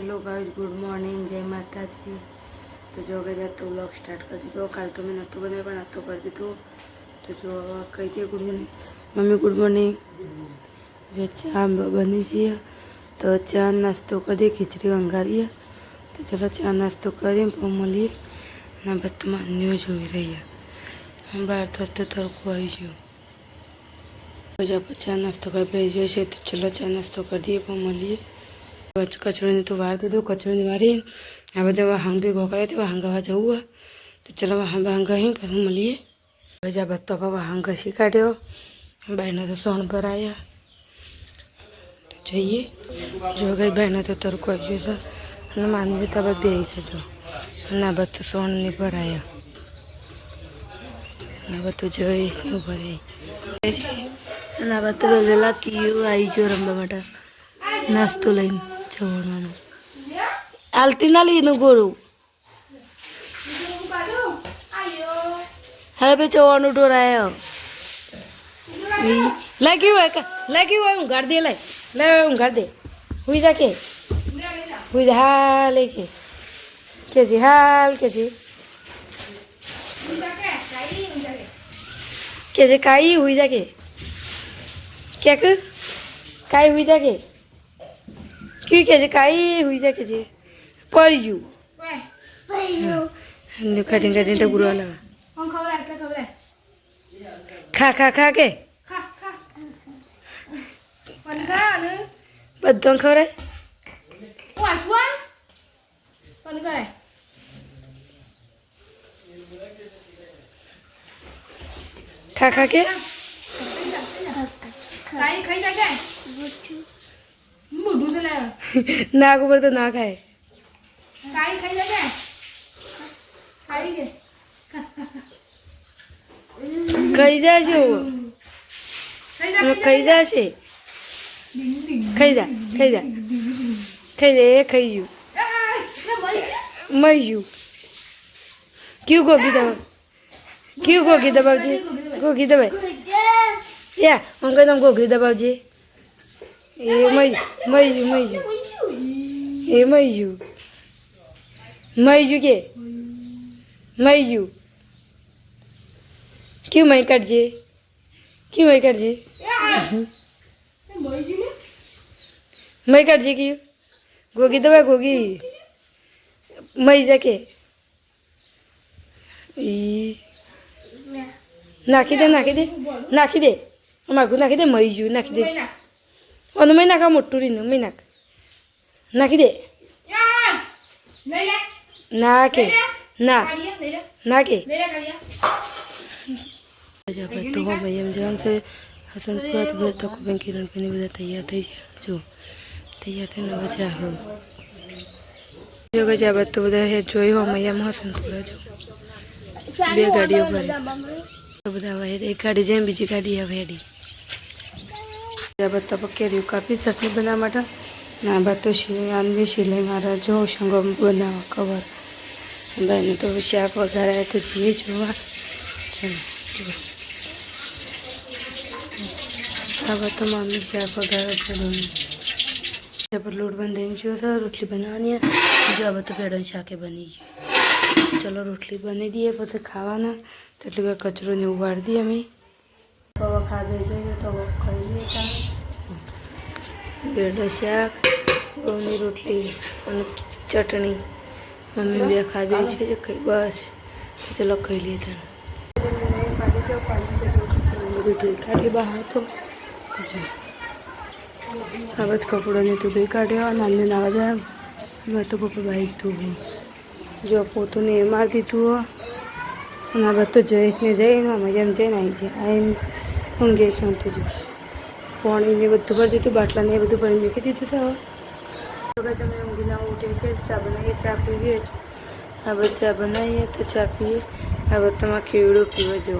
Hello guys, good morning, जय माता जी। तो जो गया तो व्लॉग स्टार्ट कर दी। तो कल तो मैं नतो बनाया पर नास्तो कर दी। तो जो कही थी good morning mummy, good morning. चा बनी जी तो चा नास्तो कर दी, खीचड़ी वंगारी है। तो चलो चा नास्तो कर मळीए ना बस मान्यो જોઈ રહી है बार तो तड़को आई जो जब चा नास्तो कर भेजो है। तो चलो चा नास्तो कर दिए पर मळीए। कचरो ने तो वार दीधो, कचरो ने वारी आ बधा वाहंग भी गोकड़े थे, वाहंगवा जવું तो चलो वहाँ वाहंग ही पर मळीए। बजा बत्तो पर वाहंग घसी काढ़्यो, बहने तो सोन भराया। तो जाइए जो गई बहने तो तड़को आई जो है मान देता बस बे जो ना बस तो सोन नहीं भराया ना बस तो जो नहीं भराई ना बस तो वेला क्यू आई जो रमवा माटे नास्तो लईने जवानो आलती ना लीनु गोरू हाँ भाई जवानो डोरायो लगी हुआ हूँ घर दे ले घर दे हुई जाके हुई जा हाल के जी हाल के जी काई हुई जाके क्या कर काई हुई जाके क्यों के जी काई हुई जाके जी पर यू कटिंग कटिंग तो बुरा लगा खा खा खा के बदों खबर है खा खा के ना ऊपर तो ना खाए खाई जा खाई जा से खाई जा खाई जा खाई जा खाई जू मई जू क्यों गोगी दबा क्यों गोगी दबाव जी गोगी दबाई या उनका नाम गोगी दबाव जी ये मईजू ये मईजू के मईजू क्यों मई कर जी क्यों मई कर जी मई कर जी क्यों गोगी दबा गोगी मई जाके नाखी दे नाखी दे नाखी दे मागू नाखी दे मईजू नाखी दे अनु मैं नाका मोटूरी नु मैं नाखी दे नाके ना नाके जब तो हो भाई हम जान से हसन को तो बता को बेंकी रन पे बता तैयार थे जो तैयार थे ना बचा हो जो के जब तो बता है जोई हो मैया हसन पूरा जो बे गाड़ियों पर तो बता भाई एक गाड़ी जेम बीजी गाड़ी है वेडी जब तो पक्के रियो काफी सखी बना माटा ना बात तो आंधी सिलाई मारा जो संगम बनावा कवर बहने तो शाक वगैरह है तो जी जुआ चलो अब तो मम्मी शाक वगैरह बनानी जब लोट बंदे जो सर रोटली बनानी है जो अब तो पेड़ शाके बनी चलो रोटली बनी दी है પછી ખાવાના તો એટલે કચરો ને ઉવાળી દી અમે પવા ખા બેસે તો ખાઈ લેતા પેડ શાક ઘઉંની રોટલી અને ચટણી મમ્મી બે ખા બેસે કઈ બસ ચલો ખાઈ લેતા બધું ધોઈ કાઢી બહાર તો આ બસ કપડાને તો ધોઈ કાઢ્યો નાને નાવા જાય મેં તો પપ્પા બાઈક ધોવું जो पोतू ने मार दी तू ना बस तो जयेश ने जय ना मजा में जय नहीं जाए आइन होंगे सुनते जो पानी ने बद्दू भर दी तू बाटला ने बद्दू भर में दी तू सब तो जब मैं होंगी ना उठे से चा बनाइए चा पीए अब चा बनाइए तो चा पिए अब तो मैं खीड़ो पीवे जो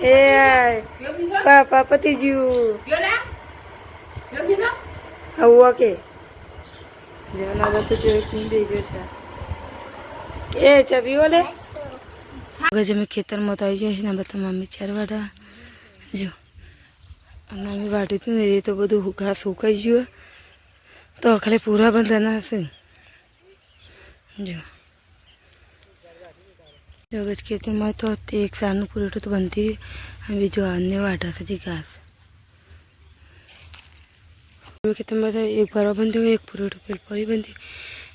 ए पापा पति जी हुआ के जेवना बस जो दे जो ए चाबी वाले अगर जब मैं खेतर में तो आई जो ना बता मम्मी चार वाड़ा जो અને અમે વાટ્યું હતું ને એ તો બધું ઘાસ સુકાઈ ગયું તો ખાલી પૂરા બંધાના હશે જો જગત ખેતીમાં તો એક સારનું પૂરેટું તો બનતી અને બીજું આને વાટા છે ઘાસ ખેતરમાં તો એક ભરવા બંધ્યું એક પૂરેટું પેલ પરી બંધ્યું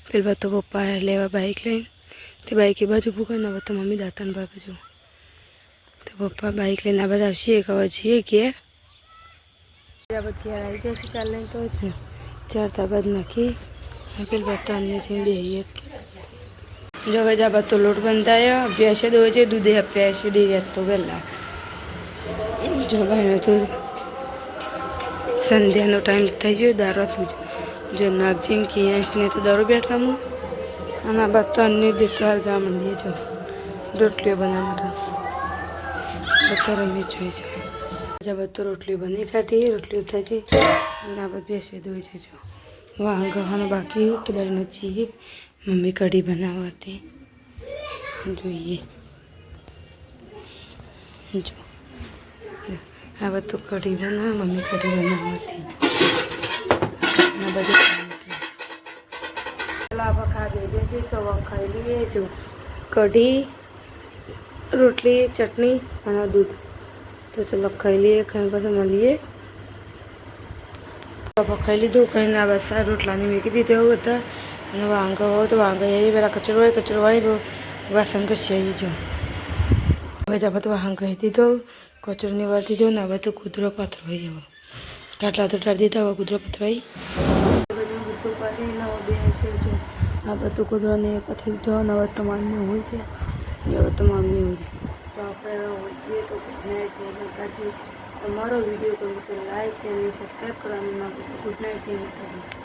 પેલ બાદ તો પપ્પા લેવા બાઇક લઈને તે બાઇક એ બાજુ ભૂકા ને તો મમ્મી દાંતણ બાપુ જો તો પપ્પા બાઇક લઈને આ બધા આવશે હવે છીએ ઘેર પછી યાર આવી જશે ચાલ લઈને તો જ ચાર તાબાદ નાખી પેલ બાદ તો અન્ય છે બે જો ગજા બાદ તો લોટ બંધાયો ભેંસે દોય છે દૂધે આપ્યા છે ડેરી તો પહેલાં જો ભાઈને તો સંધ્યાનો ટાઈમ થઈ ગયો દારૂ જો નાગજીન કિયાસને તો દારૂ બેઠામાં અને આ બાદ તો અન્ય દેતવાર ગા મંડીએ જો રોટલીઓ બનાવવા બધા રમી જોઈ છે આ બાદ તો રોટલીઓ બની કાઢી રોટલીઓ થાય છે અને આ બાદ ભેંસે દોય છે જો વાહ ગવાનું બાકી તો બને છીએ મમ્મી કઢી બનાવતી જોઈએ જો આ બધું કઢી બનાવ મમ્મી કઢી બનાવતી આ બધું આપણે ખાઈ જશે તો ખાઈ લઈએ જો કઢી રોટલી ચટણી અને દૂધ તો ચલો ખાઈ લઈએ ખાઈ પછી મળીએ ખાઈ લીધું ખાઈને આ બસ રોટલાની મૂકી દીધી એવું હતા અને વાંગા હોય તો વાંગા એ પેલા કચરો હોય કચરો વાળી વાસણ ઘસી જો હવે જ આપણે વાહન કહી દીધો કચરોની વાર દીધો ને હવે તો કૂતરો પાથરો હોય હવે કાટલા તો ટાળી દીધા હવે કૂતરો પથરાઈ બધું પાછી નવો બે છે જો આ બધું કૂતરોને પથરી દીધો ને હવે તમામને હોય છે હવે તમામને હોય તો આપણે હોય છીએ તો ગુડ નાઇટ છે માતાજી અમારો વિડીયો ગમે તો લાઈક અને સબસ્ક્રાઈબ કરવાનું ના ભૂલતા ગુડ નાઇટ છે માતાજી